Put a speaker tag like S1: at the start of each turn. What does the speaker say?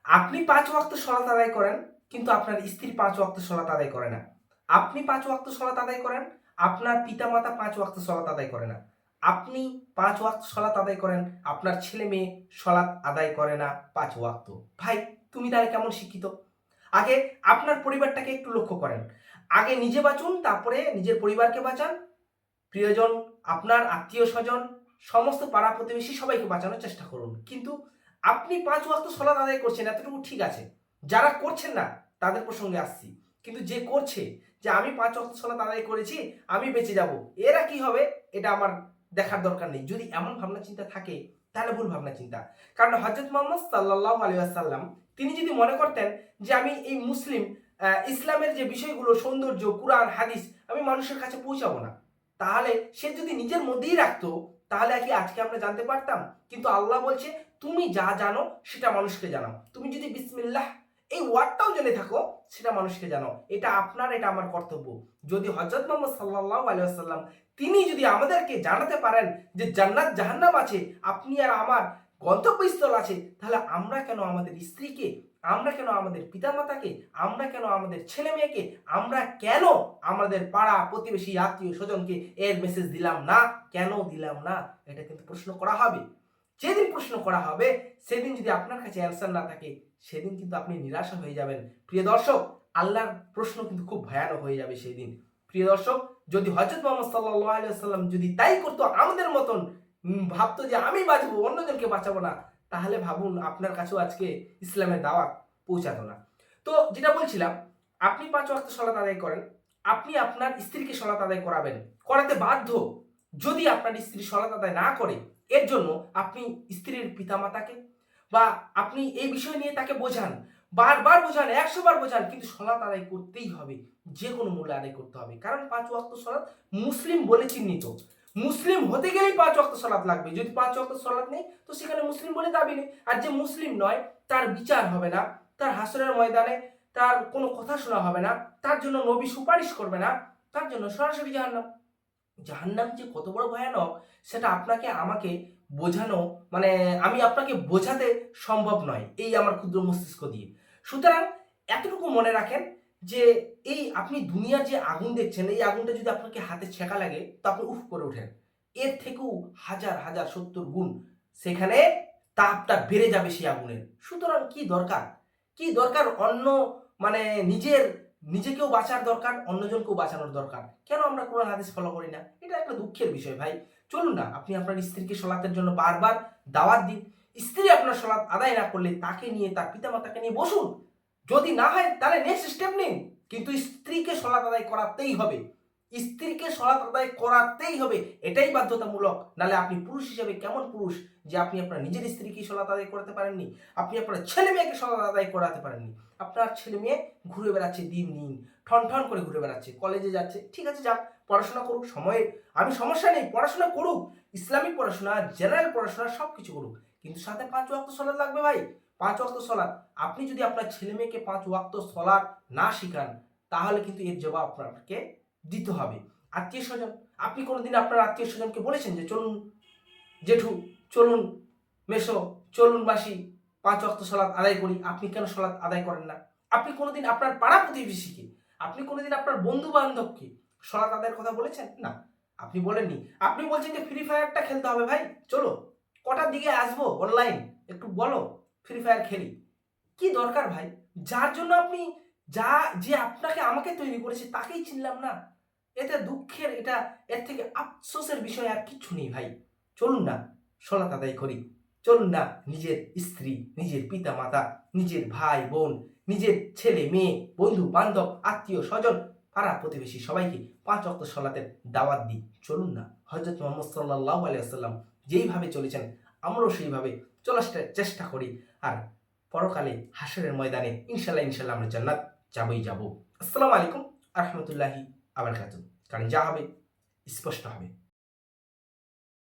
S1: আপনি 5 ওয়াক্ত সালাত আদায় করেন, কিন্তু আপনার স্ত্রী 5 ওয়াক্ত সালাত আদায় করে না। আপনি 5 ওয়াক্ত সালাত আদায় করেন, আপনার পিতামাতা 5 ওয়াক্ত সালাত আদায় করে না। আপনি 5 ওয়াক্ত সালাত আদায় করেন, আপনার ছেলে-মেয়ে সালাত আদায় করে না 5 ওয়াক্ত। ভাই, তুমি তাহলে কেমন শিক্ষিত? আগে আপনার পরিবারটাকে একটু লক্ষ্য করেন। আগে নিজে বাঁচুন, তারপরে নিজের পরিবারকে বাঁচান। প্রিয়জন, আপনার আত্মীয়-স্বজন, সমস্ত পাড়া প্রতিবেশী সবাইকে বাঁচানোর চেষ্টা করুন। কিন্তু আপনি 5 ওয়াক্ত সালাত আদায় করছেন, এতটুকু ঠিক আছে। যারা করছেন না তাদের প্রসঙ্গে আসছি। কিন্তু যে করছে, যে আমি 5 ওয়াক্ত সালাত আদায় করেছি, আমি বেঁচে যাব, এরা কি হবে এটা আমার দেখার দরকার নেই। যদি এমন ভাবনা চিন্তা থাকে তাহলে ভুল ভাবনা চিন্তা। কারণ হযরত মুহাম্মদ সাল্লাল্লাহু আলাইহি ওয়াসাল্লাম তিনি যদি মনে করতেন যে আমি এই মুসলিম ইসলামের যে বিষয়গুলো সৌন্দর্য, কুরআন, হাদিস আমি মানুষের কাছে পৌঁছাবো না, তাহলে সে যদি নিজের মধ্যেই রাখতো তাহলে কি আজকে আমরা জানতে পারতাম? কিন্তু আল্লাহ বলছে তুমি যা জানো সেটা মানুষকে জানাও। তুমি যদি বিসমিল্লাহ এই ওয়ার্ডটাও জেনে থাকো সেটা মানুষকে জানাও। এটা আপনার, এটা আমার কর্তব্য। যদি হযরত মুহাম্মদ সাল্লাল্লাহু আলাইহি ওয়াসাল্লাম তিনি যদি আমাদেরকে জানাতে পারেন যে জান্নাত জাহান্নাম আছে, আপনি আর আমার গন্তব্যস্থল আছে, তাহলে আমরা কেন আমাদের স্ত্রীকে, আমরা কেন আমাদের পিতামাতাকে, আমরা কেন আমাদের ছেলে মেয়েকে, আমরা কেন আমাদের পাড়া প্রতিবেশী আত্মীয় স্বজনকে এর মেসেজ দিলাম না? কেন দিলাম না? এটা কিন্তু প্রশ্ন করা হবে। যেদিন প্রশ্ন করা হবে সেদিন যদি আপনার কাছে অ্যান্সার না থাকে, সেদিন কিন্তু আপনি নিরাশা হয়ে যাবেন। প্রিয় দর্শক, আল্লাহর প্রশ্ন কিন্তু খুব ভয়ানক হয়ে যাবে সেই দিন। প্রিয় দর্শক, যদি হযরত মুহাম্মদ সাল্লাল্লাহু আলাইহি ওয়াসাল্লাম যদি তাই করতো, আমাদের মতন ভাবতো যে আমি বাঁচবো, অন্যজনকে বাঁচাবো না, তাহলে ভাবুন আপনার কাছেও আজকে ইসলামের দাওয়াত পৌঁছাতো না। তো যেটা বলছিলাম, আপনি 5 ওয়াক্ত সালাত আদায় করেন, আপনি আপনার স্ত্রীকে সালাত আদায় করাবেন, করাতে বাধ্য। যদি আপনার স্ত্রী সালাত আদায় না করে, এর জন্য আপনি স্ত্রীর পিতামাতাকে বা আপনি এই বিষয় নিয়ে তাকে বোঝান, বারবার বোঝান, 100 বার বোঝান, কিন্তু সালাত আদায় করতেই হবে। যে কোনো মূল্যে আদায় করতে হবে। কারণ 5 ওয়াক্ত সালাত মুসলিম বলে চিহ্নিত। মুসলিম হতে গেলেই 5 ওয়াক্ত সালাত লাগবে। যদি 5 ওয়াক্ত সালাত নেই তো সেখানে মুসলিম বলে দাবি নেই। আর যে মুসলিম নয় তার বিচার হবে না, তার হাসরের ময়দানে তার কোনো কথা শোনা হবে না, তার জন্য নবী সুপারিশ করবে না, তার জন্য সরাসরি জাহান্নাম। জাহান্নাম যে কত বড় ভয়ানক সেটা আপনাকে আমাকে বোঝানো, মানে আমি আপনাকে বোঝাতে সম্ভব নয় এই আমার ক্ষুদ্র মস্তিষ্ক দিয়ে। সুতরাং এতটুকু মনে রাখেন যে এই আপনি দুনিয়ার যে আগুন দেখছেন, এই আগুনটা যদি আপনাকে হাতে ছেঁকা লাগে তো আপনি উফ করে ওঠেন। এর থেকেও হাজার হাজার 70 গুণ সেখানে তাপটা বেড়ে যাবে সেই আগুনের। সুতরাং কি দরকার, কি দরকার অন্য, মানে নিজেকেও বাঁচার দরকার, অন্যজনকেও বাঁচানোর দরকার। কেন আমরা কোরআন হাদিস ফলো করি না? এটা একটা দুঃখের বিষয় ভাই। চলুন না, আপনি আপনার স্ত্রীকে সলাতের জন্য বারবার দাওয়াত দিন। স্ত্রী আপনার সলাত আদায় না করলে তাকে নিয়ে, তার পিতামাতাকে নিয়ে বসুন। যদি না হয় তাহলে নেক্সট স্টেপ নিন। কিন্তু স্ত্রীকে সলাত আদায় করাতেই হবে। স্ত্রীকে সলাত আদায় করাতেই হবে, এটাই বাধ্যতামূলক। নাহলে আপনি পুরুষ হিসেবে কেমন পুরুষ যে আপনি আপনার নিজের স্ত্রীকে সলাত আদায় করাতে পারেননি, আপনি আপনার ছেলে মেয়েকে সলাত আদায় করাতে পারেননি। আপনার ছেলে মেয়ে ঘুরে বেড়াচ্ছে দিন দিন, ঠন ঠন করে ঘুরে বেড়াচ্ছে, কলেজে যাচ্ছে, ঠিক আছে যাক, পড়াশোনা করুক, সময়ে আমি সমস্যা নেই, পড়াশোনা করুক, ইসলামিক পড়াশোনা, জেনারেল পড়াশোনা সব কিছু করুক, কিন্তু সাথে 5 ওয়াক্ত সলাত লাগবে ভাই। 5 ওয়াক্ত সলাত। আপনি যদি আপনার ছেলে মেয়েকে 5 ওয়াক্ত সলাত না শিখান, তাহলে কিন্তু এর জবাব আপনাকে দিতে হবে। আত্মীয় স্বজন, আপনি কোনোদিন আপনার আত্মীয় স্বজনকে বলেছেন যে চলুন জেঠু, চলুন মেসো, চলুন মাসি, 5 ওয়াক্ত সলাত আদায় করি? আপনি কেন সলাত আদায় করেন না? আপনি কোনোদিন আপনার পাড়া প্রতিবেশীকে, আপনি কোনোদিন আপনার বন্ধু বান্ধবকে সলাত আদায়ের কথা বলেছেন? না, আপনি বলেননি। আপনি বলছেন যে ফ্রি ফায়ারটা খেলতে হবে ভাই, চলো কটার দিকে আসবো অনলাইন, একটু বলো ফ্রি ফায়ার খেলি। কি দরকার ভাই? যার জন্য আপনি, যা যে আপনাকে আমাকে তৈরি করেছে তাকেই চিনলাম না। এটা দুঃখের, এটা এর থেকে আফসোসের বিষয় আর কিচ্ছু নেই ভাই। চলুন না সলাত আদায় করি। চলুন না নিজের স্ত্রী, নিজের পিতা মাতা, নিজের ভাই বোন, নিজের ছেলে মেয়ে, বন্ধু বান্ধব, আত্মীয় স্বজন, পাড়া প্রতিবেশী সবাইকে 5 ওয়াক্ত সলাতের দাওয়াত দিই। চলুন না হযরত মুহাম্মদ সাল্লাল্লাহু আলাইহি ওয়াসাল্লাম যেইভাবে চলেছেন আমরাও সেইভাবে চলার চেষ্টা করি। আর পরকালে হাসরের ময়দানে ইনশাল্লাহ ইনশাল্লাহ আমরা জান্নাত যাবই যাব। আসসালামু আলাইকুম আ রহমতুল্লাহি আ বারাকাতুহু। কারণ যা হবে স্পষ্ট হবে।